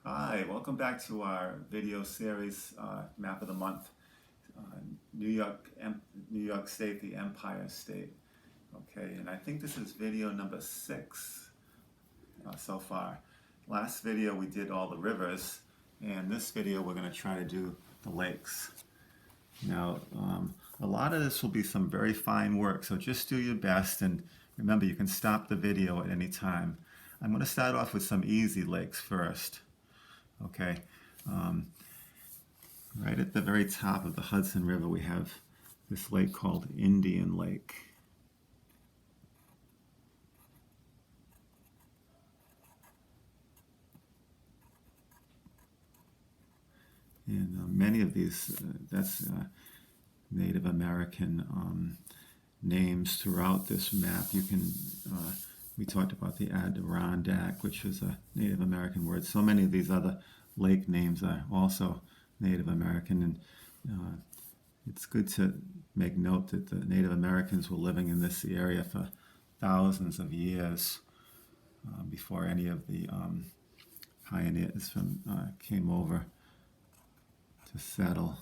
Hi, welcome back to our video series, Map of the Month, uh, New York, New York State, the Empire State. Okay, and I think this is video number 6 so far. Last video we did all the rivers, and this video we're going to try to do the lakes. Now, a lot of this will be some very fine work, so just do your best, and remember you can stop the video at any time. I'm going to start off with some easy lakes first. Okay, right at the very top of the Hudson River we have this lake called Indian Lake. And many of these, that's Native American names throughout this map. You can, we talked about the Adirondack, which is a Native American word. So many of these other lake names are also Native American, and it's good to make note that the Native Americans were living in this area for thousands of years before any of the pioneers came over to settle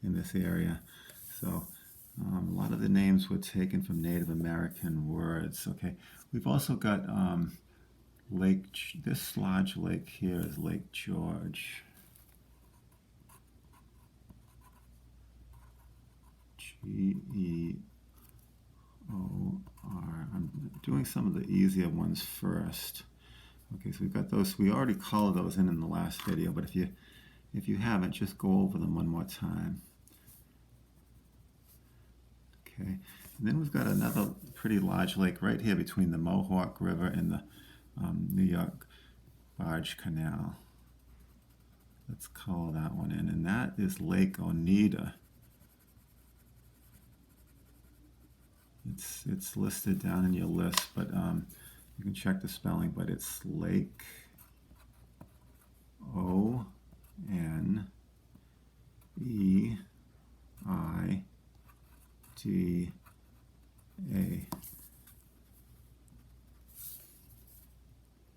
in this area. So a lot of the names were taken from Native American words. Okay, we've also got this large lake here is Lake George. G-E-O-R. I'm doing some of the easier ones first. Okay, so we've got those. We already colored those in the last video, but if you haven't, just go over them one more time. Okay, and then we've got another pretty large lake right here between the Mohawk River and the New York Barge Canal. Let's color that one in, and that is Lake Oneida. It's listed down in your list, but you can check the spelling, but it's Lake O-N-E-I-D-A.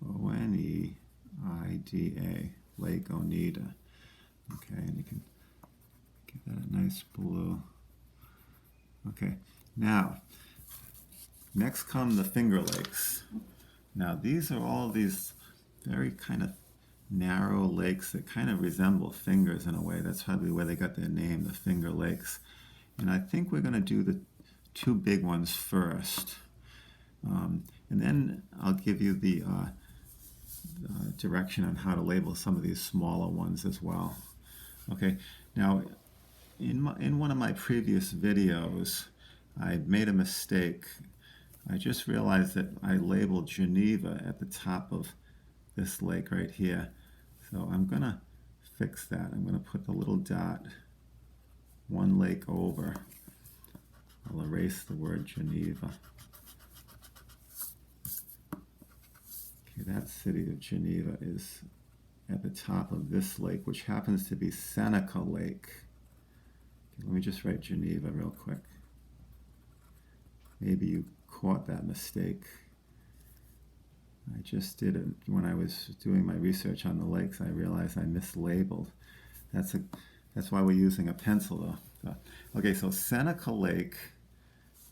O-N-E-I-D-A, Lake Oneida. Okay, and you can give that a nice blue. Okay, now, next come the Finger Lakes. Now, these are all these very kind of narrow lakes that kind of resemble fingers in a way. That's probably where they got their name, the Finger Lakes. And I think we're going to do the two big ones first. And then I'll give you the direction on how to label some of these smaller ones as well. Okay, now in one of my previous videos, I made a mistake. I just realized that I labeled Geneva at the top of this lake right here. So I'm going to fix that. I'm going to put the little dot one lake over. I'll erase the word Geneva. Okay, that city of Geneva is at the top of this lake, which happens to be Seneca Lake. Okay, let me just write Geneva real quick. Maybe you caught that mistake. I just did it when I was doing my research on the lakes. I realized I mislabeled. That's why we're using a pencil though. Okay, so Seneca Lake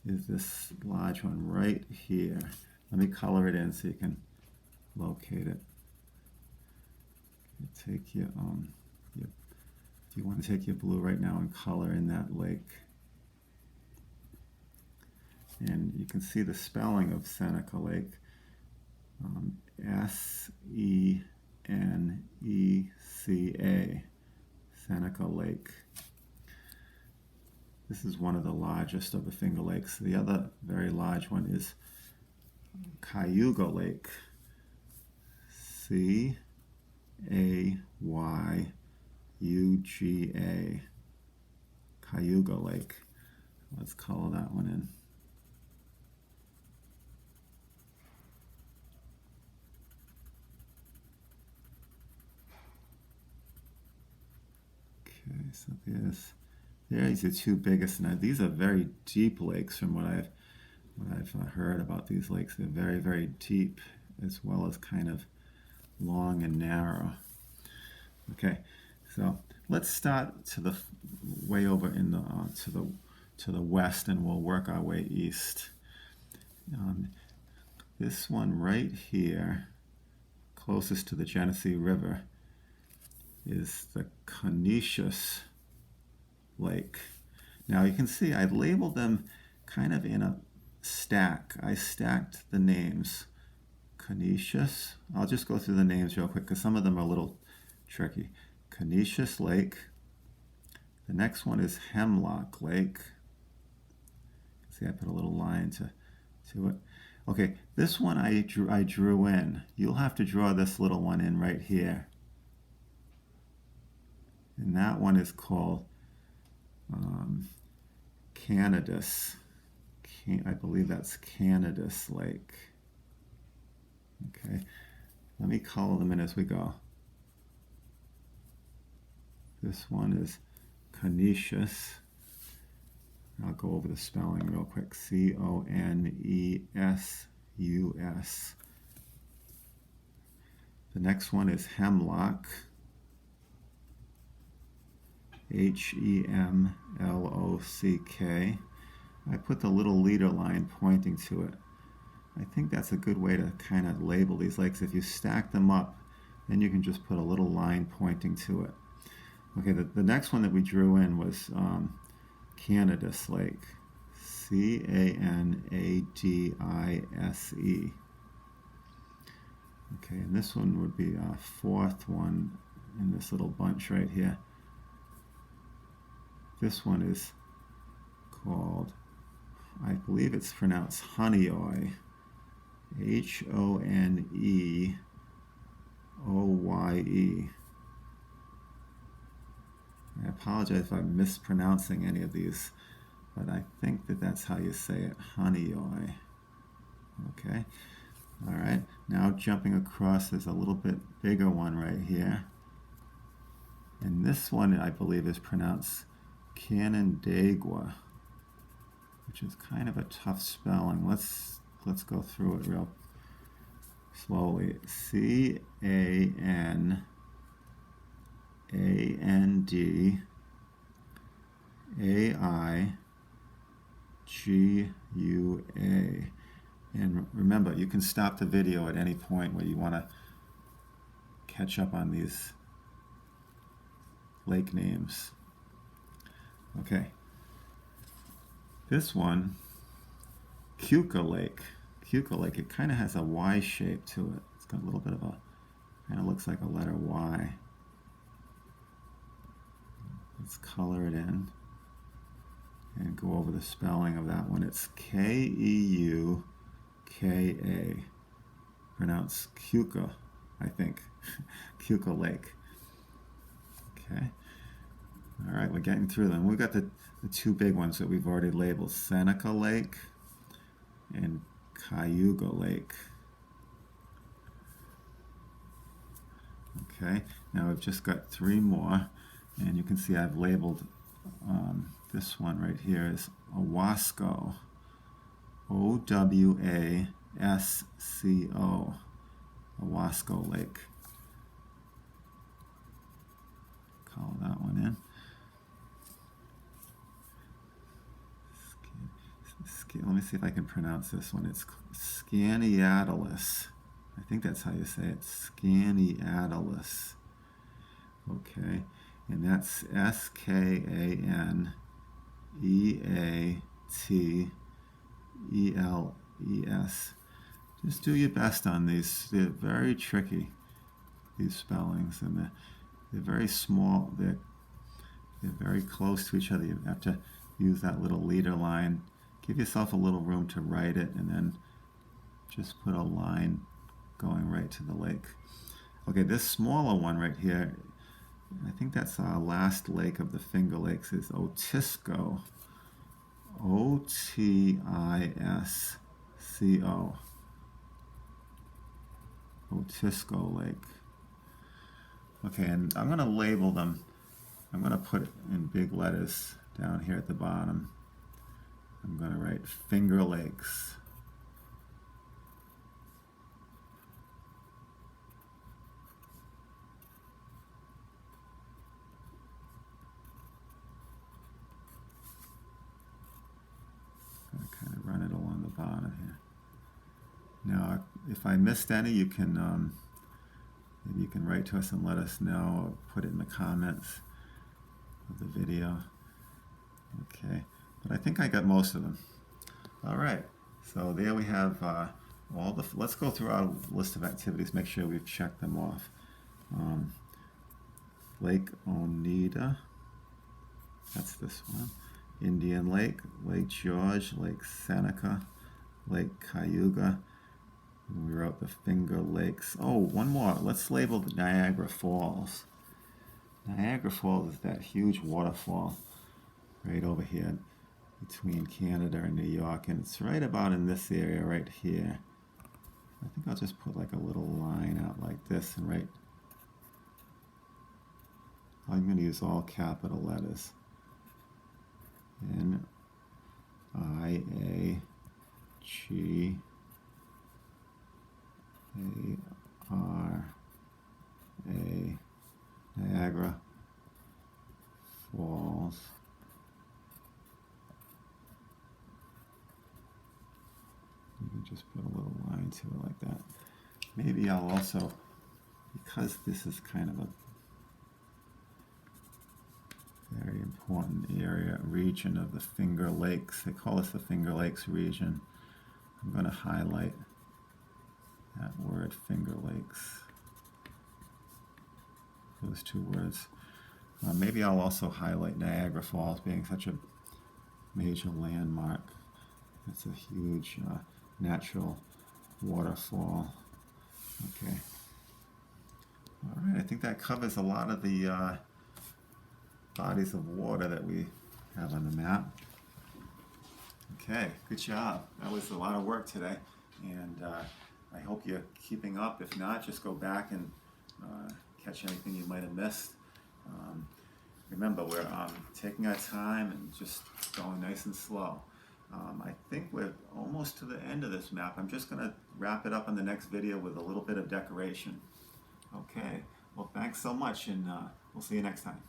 is this large one right here. Let me color it in so you can locate it. Take your if you want to take your blue right now and color in that lake. And you can see the spelling of Seneca Lake. S-E-N-E-C-A, Seneca Lake. This is one of the largest of the Finger Lakes. The other very large one is Cayuga Lake. C-A-Y-U-G-A, Cayuga Lake. Let's color that one in. Okay, so there's the two biggest. Now these are very deep lakes from what I've heard about these lakes. They're very, very deep, as well as kind of long and narrow. Okay, so let's start to the way over in the to the west, and we'll work our way east. This one right here, closest to the Genesee River, is the Conesus Lake. Now you can see I labeled them kind of in a stack. I stacked the names. Conesus. I'll just go through the names real quick because some of them are a little tricky. Conesus Lake. The next one is Hemlock Lake. See, I put a little line to it. Okay, this one I drew in. You'll have to draw this little one in right here. And that one is called Canadus. I believe that's Canadus Lake. Okay, let me color them in as we go. This one is Conesus. I'll go over the spelling real quick. Conesus. The next one is Hemlock. Hemlock. I put the little leader line pointing to it. I think that's a good way to kind of label these lakes. If you stack them up, then you can just put a little line pointing to it. Okay, the next one that we drew in was Canadus Lake. Canadise. Okay, and this one would be our fourth one in this little bunch right here. This one is called, I believe it's pronounced Honeoye. Honeoye. I apologize if I'm mispronouncing any of these, but I think that that's how you say it, Honeoye. Okay, all right, now jumping across, there's a little bit bigger one right here. And this one, I believe, is pronounced Canandaigua, which is kind of a tough spelling. Let's go through it real slowly. Canandagua. And remember, you can stop the video at any point where you want to catch up on these lake names. Okay. This one, Keuka Lake. Keuka Lake, it kind of has a Y shape to it. It's got a little bit of a, kind of looks like a letter Y. Let's color it in and go over the spelling of that one. It's Keuka, pronounced Keuka, I think. Keuka Lake. Okay. All right, we're getting through them. We've got the two big ones that we've already labeled, Seneca Lake and Cayuga Lake. Okay, now we've just got three more, and you can see I've labeled this one right here is Owasco. Owasco. Owasco Lake. Call that one in. Let me see if I can pronounce this one. It's Skaneateles. I think that's how you say it. Skaneateles. Okay. And that's Skaneateles. Just do your best on these. They're very tricky, these spellings, and they're very small. They're very close to each other. You have to use that little leader line. Give yourself a little room to write it, and then just put a line going right to the lake. Okay, this smaller one right here, I think that's our last lake of the Finger Lakes, is Otisco. Otisco. Otisco Lake. Okay, and I'm going to label them. I'm going to put it in big letters down here at the bottom. I'm going to write Finger Lakes. on here. Now, if I missed any, you can maybe you can write to us and let us know, or put it in the comments of the video. Okay, but I think I got most of them. All right, so there we have all the. Let's go through our list of activities. Make sure we've checked them off. Lake Oneida. That's this one. Indian Lake, Lake George, Lake Seneca, Lake Cayuga. And we wrote the Finger Lakes. Oh, one more. Let's label the Niagara Falls. Niagara Falls is that huge waterfall right over here between Canada and New York, and it's right about in this area right here. I think I'll just put like a little line out like this and right. I'm going to use all capital letters. N-I-A-G-A-R-A, Niagara Falls. You can just put a little line to it like that. Maybe I'll also, because this is kind of a very important region of the Finger Lakes. They call this the Finger Lakes region. I'm going to highlight that word, Finger Lakes. Those two words. Maybe I'll also highlight Niagara Falls being such a major landmark. It's a huge natural waterfall. Okay. All right, I think that covers a lot of the bodies of water that we have on the map. Okay, good job. That was a lot of work today, and I hope you're keeping up. If not, just go back and catch anything you might have missed. Remember, we're taking our time and just going nice and slow. I think we're almost to the end of this map. I'm just going to wrap it up in the next video with a little bit of decoration. Okay, well, thanks so much, and we'll see you next time.